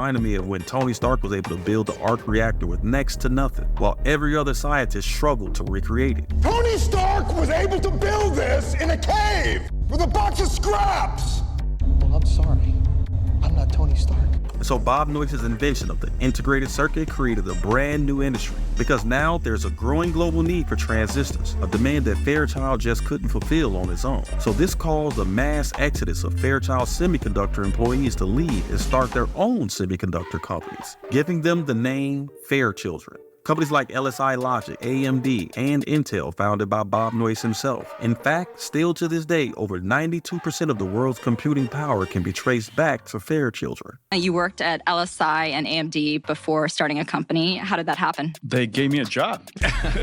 Reminded me of when Tony Stark was able to build the arc reactor with next to nothing, while every other scientist struggled to recreate it. Tony Stark was able to build this in a cave with a box of scraps! Well, I'm sorry. I'm not Tony Stark. And so Bob Noyce's invention of the integrated circuit created a brand new industry, because now there's a growing global need for transistors, a demand that Fairchild just couldn't fulfill on its own. So this caused a mass exodus of Fairchild Semiconductor employees to leave and start their own semiconductor companies, giving them the name Fairchildren. Companies like LSI Logic, AMD, and Intel, founded by Bob Noyce himself. In fact, still to this day, over 92% of the world's computing power can be traced back to Fairchildren. You worked at LSI and AMD before starting a company. How did that happen? They gave me a job.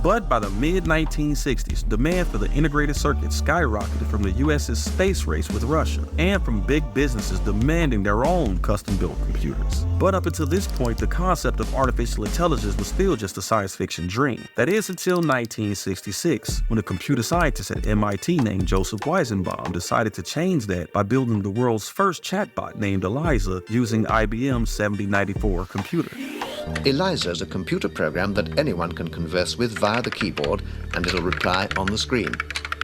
But by the mid-1960s, demand for the integrated circuit skyrocketed from the US's space race with Russia, and from big businesses demanding their own custom-built computers. But up until this point, the concept of artificial intelligence was still just a science fiction dream. That is until 1966, when a computer scientist at MIT named Joseph Weizenbaum decided to change that by building the world's first chatbot named Eliza using IBM's 7094 computer. Eliza is a computer program that anyone can converse with via the keyboard, and it'll reply on the screen.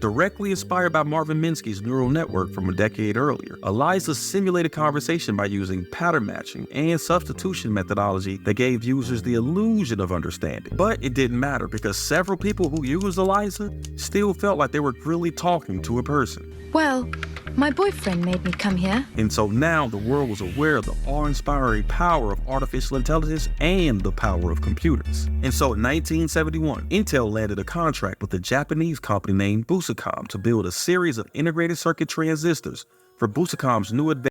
Directly inspired by Marvin Minsky's neural network from a decade earlier, Eliza simulated conversation by using pattern matching and substitution methodology that gave users the illusion of understanding. But it didn't matter, because several people who used Eliza still felt like they were really talking to a person. Well, my boyfriend made me come here. And so now the world was aware of the awe-inspiring power of artificial intelligence and the power of computers. And so in 1971, Intel landed a contract with a Japanese company named Busicom to build a series of integrated circuit transistors for Busicom's new advanced